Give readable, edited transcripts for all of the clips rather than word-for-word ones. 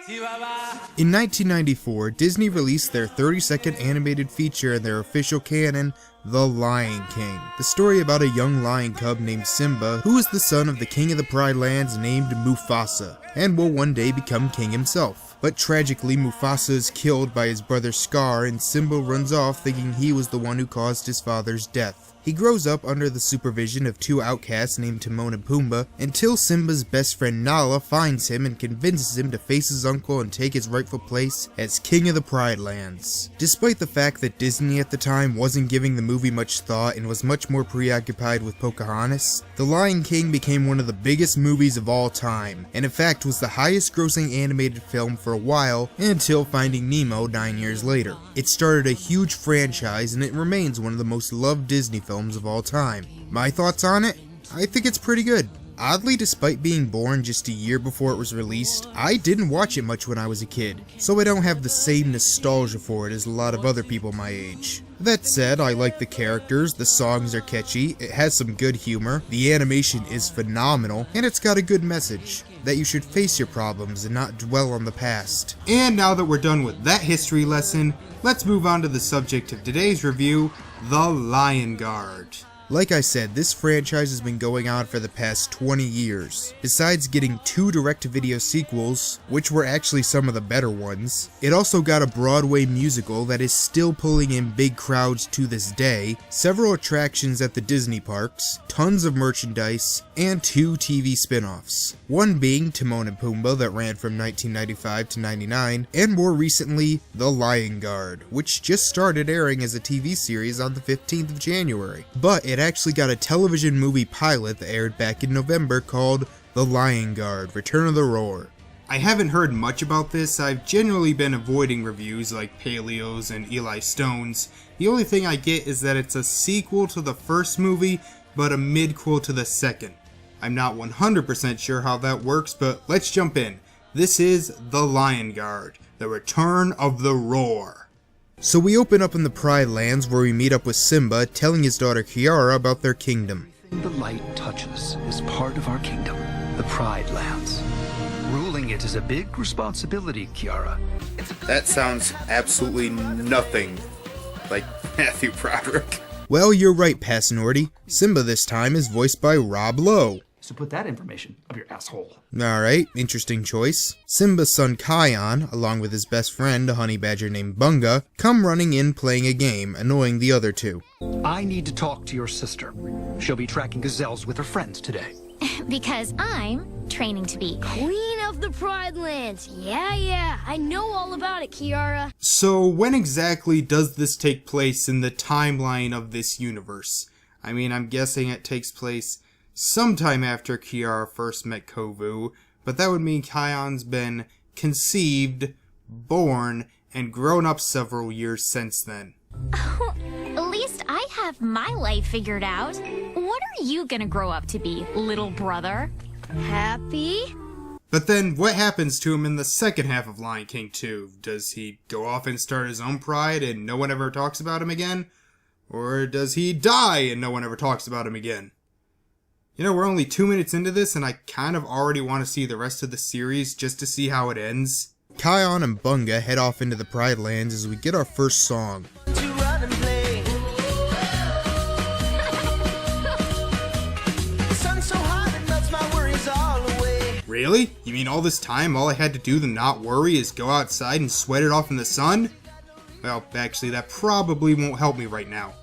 In 1994, Disney released their 32nd animated feature in their official canon, The Lion King. The story about a young lion cub named Simba, who is the son of the king of the Pride Lands named Mufasa, and will one day become king himself. But tragically, Mufasa is killed by his brother Scar, and Simba runs off thinking he was the one who caused his father's death. He grows up under the supervision of two outcasts named Timon and Pumbaa, until Simba's best friend Nala finds him and convinces him to face his uncle and take his rightful place as King of the Pride Lands. Despite the fact that Disney at the time wasn't giving the movie much thought and was much more preoccupied with Pocahontas, The Lion King became one of the biggest movies of all time, and in fact was the highest grossing animated film for a while until Finding Nemo 9 years later. It started a huge franchise and it remains one of the most loved Disney films of all time. My thoughts on it? I think it's pretty good. Oddly, despite being born just a year before it was released, I didn't watch it much when I was a kid, so I don't have the same nostalgia for it as a lot of other people my age. That said, I like the characters, the songs are catchy, it has some good humor, the animation is phenomenal, and it's got a good message, that you should face your problems and not dwell on the past. And now that we're done with that history lesson, let's move on to the subject of today's review, The Lion Guard. Like I said, this franchise has been going on for the past 20 years. Besides getting 2 direct-to-video sequels, which were actually some of the better ones, it also got a Broadway musical that is still pulling in big crowds to this day, several attractions at the Disney parks, tons of merchandise, and 2 TV spin-offs. One being Timon and Pumbaa that ran from 1995 to 99, and more recently, The Lion Guard, which just started airing as a TV series on the 15th of January. But it actually got a television movie pilot that aired back in November called The Lion Guard: Return of the Roar. I haven't heard much about this. I've generally been avoiding reviews like Paleo's and Eli Stone's. The only thing I get is that it's a sequel to the first movie, but a midquel to the second. I'm not 100% sure how that works, but let's jump in. This is The Lion Guard: The Return of the Roar. So we open up in the Pride Lands where we meet up with Simba telling his daughter Kiara about their kingdom. The light touches is part of our kingdom, the Pride Lands. Ruling it is a big responsibility, Kiara. That sounds absolutely nothing like Matthew Broderick. Well, you're right, Passanorty. Simba this time is voiced by Rob Lowe. So put that information up your asshole. Alright, interesting choice. Simba's son Kion, along with his best friend, a honey badger named Bunga, come running in playing a game, annoying the other two. I need to talk to your sister. She'll be tracking gazelles with her friends today. Because I'm training to be Queen of the Pride Lands. Yeah, I know all about it, Kiara. So when exactly does this take place in the timeline of this universe? I mean, I'm guessing it takes place sometime after Kiara first met Kovu, but that would mean Kion's been conceived, born, and grown up several years since then. At least I have my life figured out. What are you gonna grow up to be, little brother? Happy? But then, what happens to him in the second half of Lion King 2? Does he go off and start his own pride and no one ever talks about him again? Or does he die and no one ever talks about him again? You know, we're only 2 minutes into this, and I kind of already want to see the rest of the series just to see how it ends. Kion and Bunga head off into the Pride Lands as we get our first song. Really? You mean all this time all I had to do to not worry is go outside and sweat it off in the sun? Well, actually that probably won't help me right now.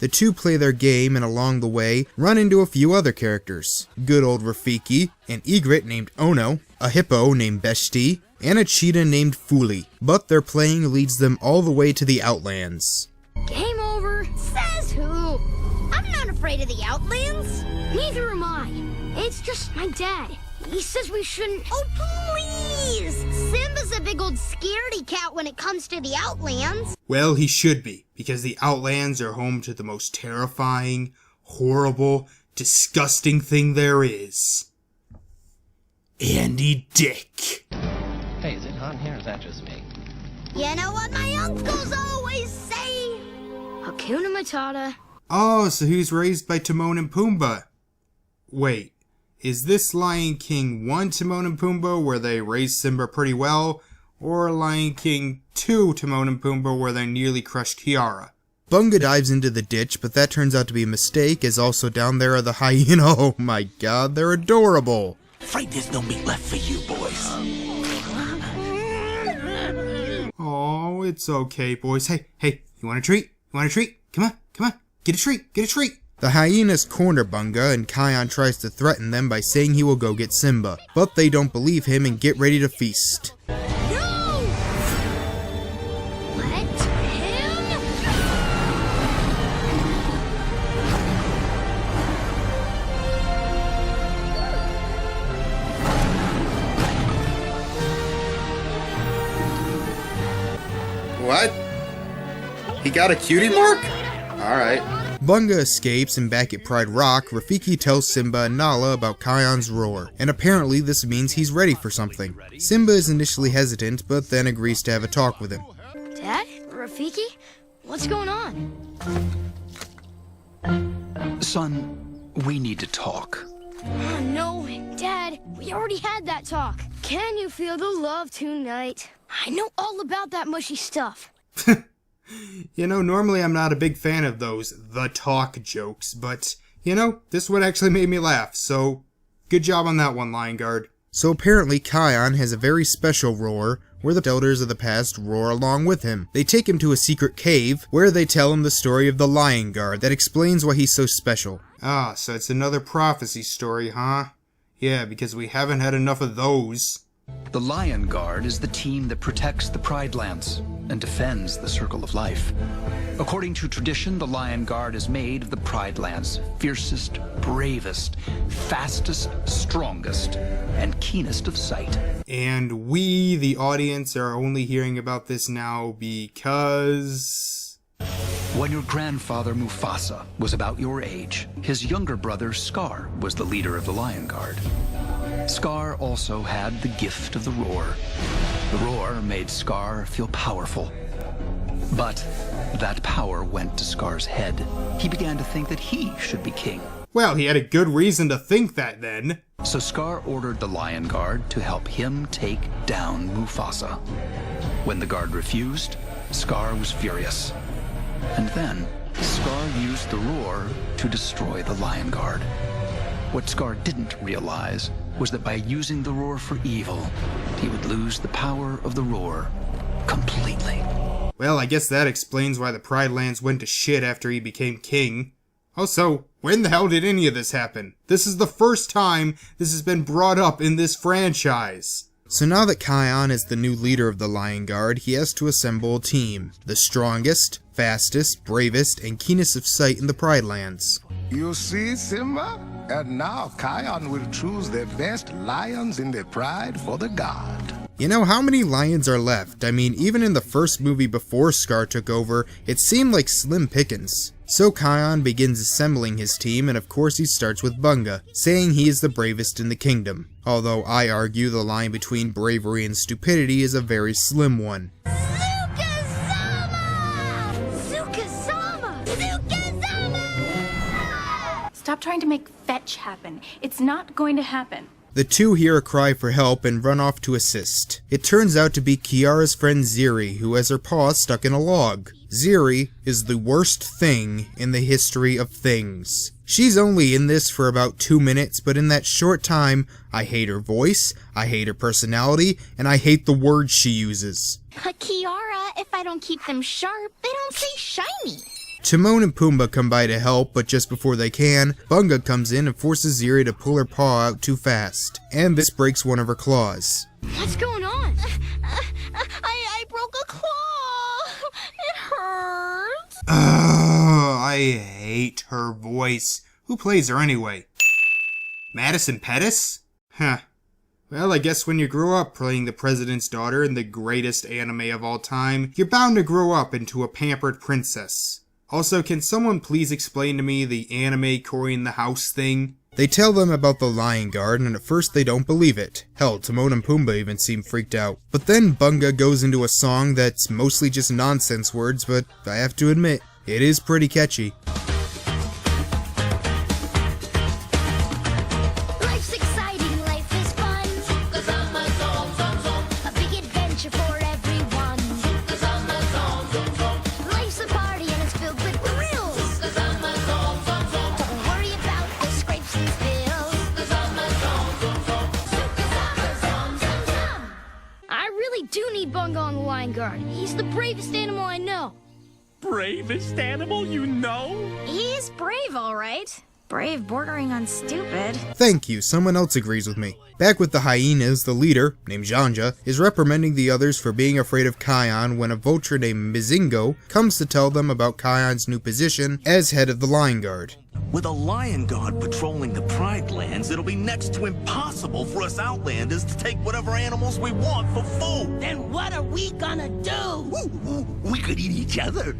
The two play their game and along the way run into a few other characters. Good old Rafiki, an egret named Ono, a hippo named Beshti, and a cheetah named Fuli. But their playing leads them all the way to the Outlands. Game over. Says who? I'm not afraid of the Outlands. Neither am I. It's just my dad. He says we shouldn't... Oh, please! Simba's a big old scaredy cat when it comes to the Outlands. Well, he should be, because the Outlands are home to the most terrifying, horrible, disgusting thing there is. Andy Dick. Hey, is it hot in here or is that just me? You know what my uncles always say? Hakuna Matata. Oh, so he was raised by Timon and Pumbaa. Wait, Is this Lion King 1 Timon and Pumbaa where they raised Simba pretty well, or Lion King 2 Timon and Pumbaa where they nearly crushed Kiara? Bunga dives into the ditch, but that turns out to be a mistake, as also down there are the hyena. Oh my god, they're adorable! Afraid there's no meat left for you, boys. Oh, it's okay, boys. Hey, you want a treat? You want a treat? Come on, get a treat, get a treat! The hyenas corner Bunga, and Kion tries to threaten them by saying he will go get Simba, but they don't believe him and get ready to feast. No! Let him... What? He got a cutie mark? Alright. Bunga escapes, and back at Pride Rock, Rafiki tells Simba and Nala about Kion's roar, and apparently this means he's ready for something. Simba is initially hesitant, but then agrees to have a talk with him. Dad? Rafiki? What's going on? Son, we need to talk. Oh, no, Dad. We already had that talk. Can you feel the love tonight? I know all about that mushy stuff. You know, normally I'm not a big fan of those the talk jokes, but, you know, this one actually made me laugh, so good job on that one, Lion Guard. So apparently Kion has a very special roar, where the elders of the past roar along with him. They take him to a secret cave, where they tell him the story of the Lion Guard that explains why he's so special. Ah, so it's another prophecy story, huh? Yeah, because we haven't had enough of those. The Lion Guard is the team that protects the Pride Lands and defends the Circle of Life. According to tradition, the Lion Guard is made of the Pride Lands' fiercest, bravest, fastest, strongest, and keenest of sight. And we, the audience, are only hearing about this now because... When your grandfather Mufasa was about your age, his younger brother Scar was the leader of the Lion Guard. Scar also had the gift of the roar. The roar made Scar feel powerful. But that power went to Scar's head. He began to think that he should be king. Well, he had a good reason to think that then. So Scar ordered the Lion Guard to help him take down Mufasa. When the guard refused, Scar was furious. And then, Scar used the roar to destroy the Lion Guard. What Scar didn't realize was that by using the roar for evil, he would lose the power of the roar completely. Well, I guess that explains why the Pride Lands went to shit after he became king. Also, when the hell did any of this happen? This is the first time this has been brought up in this franchise. So now that Kion is the new leader of the Lion Guard, he has to assemble a team. The strongest, fastest, bravest, and keenest of sight in the Pride Lands. You see, Simba? And now Kion will choose the best lions in the pride for the god. You know, how many lions are left? I mean, even in the first movie before Scar took over, it seemed like slim pickings. So Kion begins assembling his team, and of course he starts with Bunga, saying he is the bravest in the kingdom. Although I argue the line between bravery and stupidity is a very slim one. Stop trying to make fetch happen. It's not going to happen. The two hear a cry for help and run off to assist. It turns out to be Kiara's friend Ziri, who has her paw stuck in a log. Ziri is the worst thing in the history of things. She's only in this for about 2 minutes, but in that short time, I hate her voice, I hate her personality, and I hate the words she uses. Kiara, if I don't keep them sharp, they don't stay shiny. Timon and Pumbaa come by to help, but just before they can, Bunga comes in and forces Ziri to pull her paw out too fast, and this breaks one of her claws. What's going on? I broke a claw. It hurts. I hate her voice. Who plays her anyway? Madison Pettis? Huh. Well, I guess when you grow up playing the president's daughter in the greatest anime of all time, you're bound to grow up into a pampered princess. Also, can someone please explain to me the anime Cory in the house thing? They tell them about the Lion Guard, and at first they don't believe it. Hell, Timon and Pumbaa even seem freaked out. But then Bunga goes into a song that's mostly just nonsense words, but I have to admit, it is pretty catchy. Life's a lion guard. He's the bravest animal I know. Bravest animal you know? He's brave, all right. Brave bordering on stupid. Thank you, someone else agrees with me. Back with the hyenas, the leader, named Janja, is reprimanding the others for being afraid of Kion when a vulture named Mizingo comes to tell them about Kion's new position as head of the Lion Guard. With a lion guard patrolling the Pride Lands, it'll be next to impossible for us Outlanders to take whatever animals we want for food. Then what are we gonna do? We could eat each other.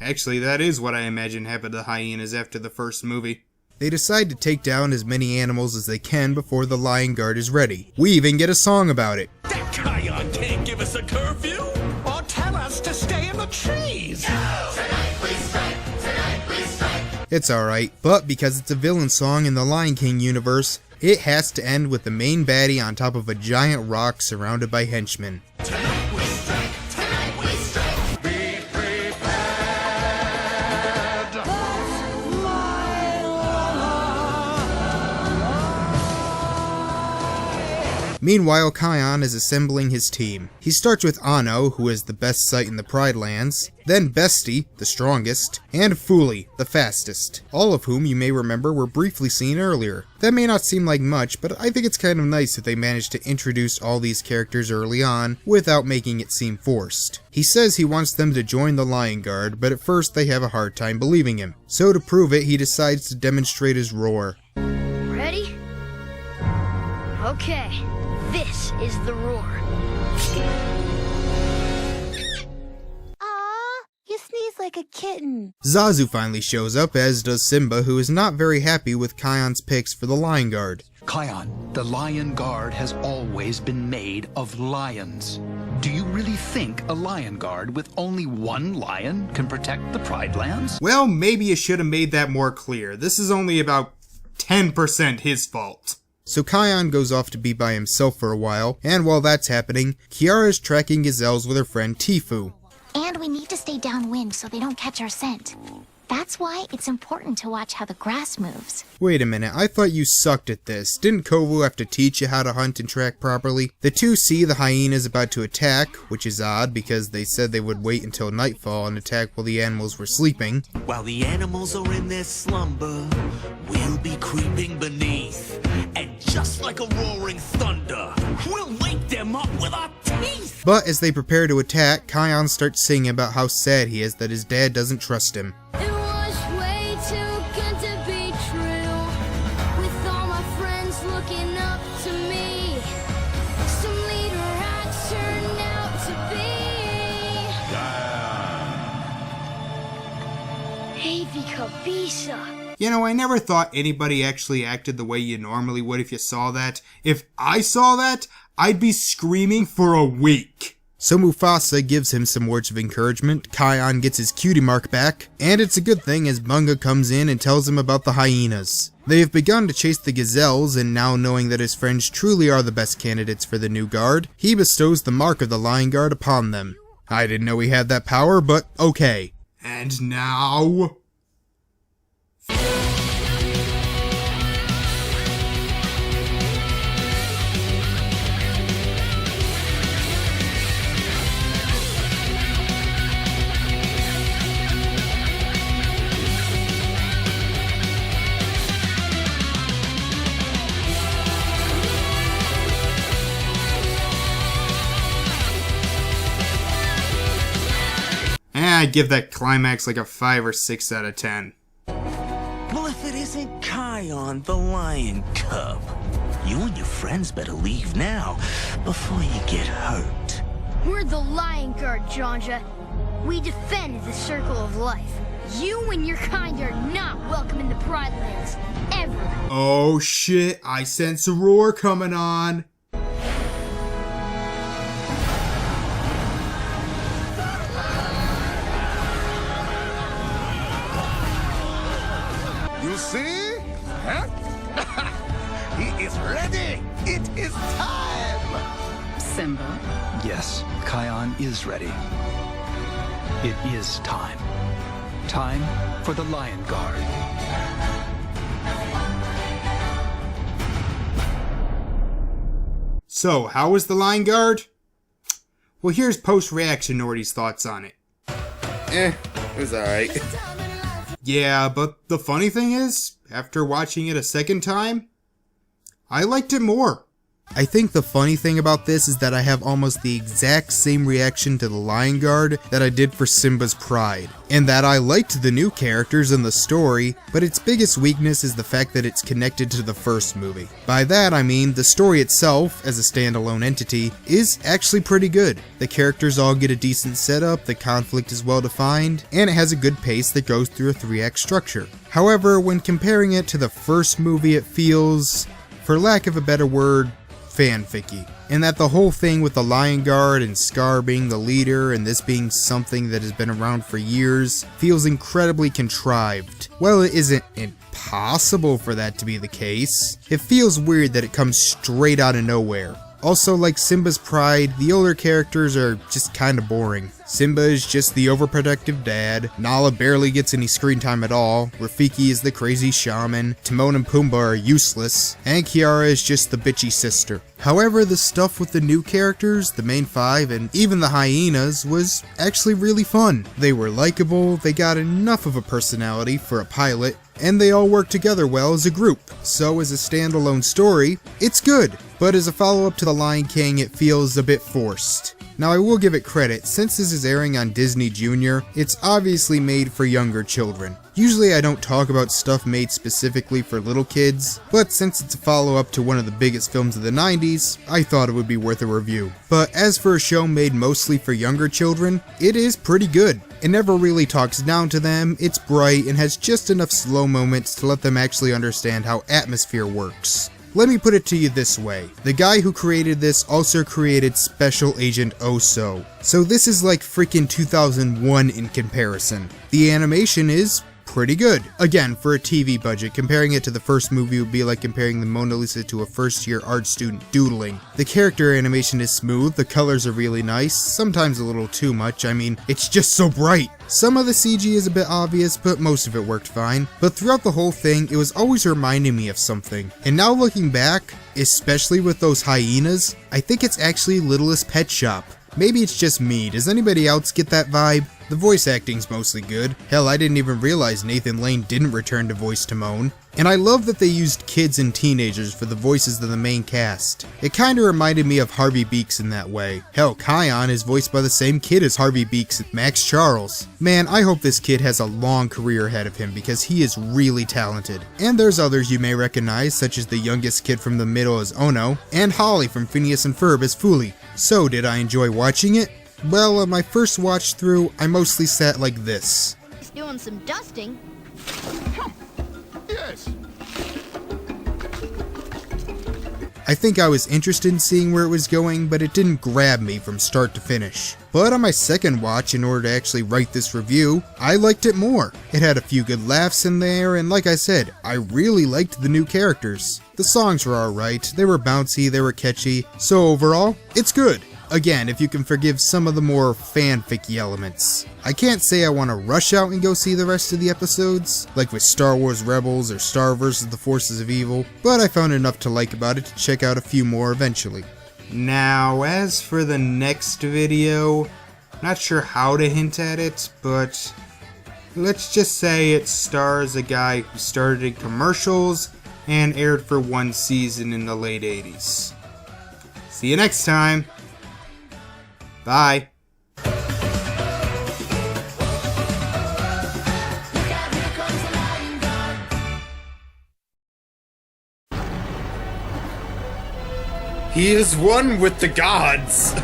Actually, that is what I imagine happened to hyenas after the first movie. They decide to take down as many animals as they can before the Lion Guard is ready. We even get a song about it. That Kion can't give us a curfew or tell us to stay in the trees. Tonight we strike, tonight we strike. It's alright, but because it's a villain song in the Lion King universe, it has to end with the main baddie on top of a giant rock surrounded by henchmen. Tonight we strike, tonight we strike. Be prepared. Meanwhile, Kion is assembling his team. He starts with Anno, who is the best sight in the Pride Lands, then Bestie, the strongest, and Fuli, the fastest, all of whom you may remember were briefly seen earlier. That may not seem like much, but I think it's kind of nice that they managed to introduce all these characters early on without making it seem forced. He says he wants them to join the Lion Guard, but at first they have a hard time believing him. So to prove it, he decides to demonstrate his roar. Ready? Okay, this is the roar. Aw, you sneeze like a kitten. Zazu finally shows up, as does Simba, who is not very happy with Kion's picks for the Lion Guard. Kion, the Lion Guard has always been made of lions. Do you really think a Lion Guard with only one lion can protect the Pride Lands? Well, maybe you should have made that more clear. This is only about 10% his fault. So Kion goes off to be by himself for a while, and while that's happening, Kiara is tracking gazelles with her friend Tfue. And we need to stay downwind so they don't catch our scent. That's why it's important to watch how the grass moves. Wait a minute, I thought you sucked at this. Didn't Kovu have to teach you how to hunt and track properly? The two see the hyenas about to attack, which is odd because they said they would wait until nightfall and attack while the animals were sleeping. While the animals are in their slumber, we'll be creeping beneath. And just like a roaring thunder, we'll wake them up with our teeth. But as they prepare to attack, Kion starts singing about how sad he is that his dad doesn't trust him. It was way too good to be true. With all my friends looking up to me, some leader I turned out to be. Hey, Kabisa. You know, I never thought anybody actually acted the way you normally would if you saw that. If I saw that, I'd be screaming for a week. So Mufasa gives him some words of encouragement, Kion gets his cutie mark back, and it's a good thing as Bunga comes in and tells him about the hyenas. They have begun to chase the gazelles, and now knowing that his friends truly are the best candidates for the new guard, he bestows the mark of the Lion Guard upon them. I didn't know he had that power, but okay. And now... I'd give that climax like a 5 or 6 out of 10. Well, if it isn't Kion, the lion cub, you and your friends better leave now before you get hurt. We're the Lion Guard, Janja. We defend the circle of life. You and your kind are not welcome in the Pride Lands, ever. Oh shit, I sense a roar coming on. You see? Huh? He is ready. It is time. Simba. Yes, Kion is ready. It is time. Time for the Lion Guard. So, how was the Lion Guard? Well, here's post-reaction Nordy's thoughts on it. It was alright. Yeah, but the funny thing is, after watching it a second time, I liked it more. I think the funny thing about this is that I have almost the exact same reaction to The Lion Guard that I did for Simba's Pride, and that I liked the new characters and the story, but its biggest weakness is the fact that it's connected to the first movie. By that I mean the story itself, as a standalone entity, is actually pretty good. The characters all get a decent setup, the conflict is well defined, and it has a good pace that goes through a 3-act structure. However, when comparing it to the first movie, it feels, for lack of a better word, fanficky, and that the whole thing with the Lion Guard and Scar being the leader and this being something that has been around for years feels incredibly contrived. Well, it isn't impossible for that to be the case. It feels weird that it comes straight out of nowhere. Also, like Simba's Pride, the older characters are just kinda boring. Simba is just the overprotective dad, Nala barely gets any screen time at all, Rafiki is the crazy shaman, Timon and Pumbaa are useless, and Kiara is just the bitchy sister. However, the stuff with the new characters, the main 5, and even the hyenas was actually really fun. They were likable, they got enough of a personality for a pilot, and they all work together well as a group. So as a standalone story, it's good, but as a follow-up to The Lion King, it feels a bit forced. Now I will give it credit, since this is airing on Disney Junior, it's obviously made for younger children. Usually I don't talk about stuff made specifically for little kids, but since it's a follow-up to one of the biggest films of the 90s, I thought it would be worth a review. But as for a show made mostly for younger children, it is pretty good. It never really talks down to them, it's bright, and has just enough slow moments to let them actually understand how atmosphere works. Let me put it to you this way, the guy who created this also created Special Agent Oso, so this is like freaking 2001 in comparison. The animation is pretty good. Again, for a TV budget, comparing it to the first movie would be like comparing the Mona Lisa to a first-year art student doodling. The character animation is smooth, the colors are really nice, sometimes a little too much, I mean, it's just so bright. Some of the CG is a bit obvious, but most of it worked fine. But throughout the whole thing, it was always reminding me of something. And now looking back, especially with those hyenas, I think it's actually Littlest Pet Shop. Maybe it's just me, does anybody else get that vibe? The voice acting's mostly good. Hell, I didn't even realize Nathan Lane didn't return to voice Timon. And I love that they used kids and teenagers for the voices of the main cast. It kinda reminded me of Harvey Beaks in that way. Hell, Kion is voiced by the same kid as Harvey Beaks, Max Charles. Man, I hope this kid has a long career ahead of him because he is really talented. And there's others you may recognize, such as the youngest kid from the middle as Ono, and Holly from Phineas and Ferb as Fuli. So, did I enjoy watching it? Well, on my first watch through, I mostly sat like this. He's doing some dusting. Yes. I think I was interested in seeing where it was going, but it didn't grab me from start to finish. But on my second watch, in order to actually write this review, I liked it more. It had a few good laughs in there, and like I said, I really liked the new characters. The songs were alright, they were bouncy, they were catchy, so overall, it's good. Again, if you can forgive some of the more fanficky elements. I can't say I want to rush out and go see the rest of the episodes, like with Star Wars Rebels or Star vs. the Forces of Evil, but I found enough to like about it to check out a few more eventually. Now, as for the next video, not sure how to hint at it, but let's just say it stars a guy who started in commercials and aired for one season in the late 80s. See you next time! Bye. He is one with the gods!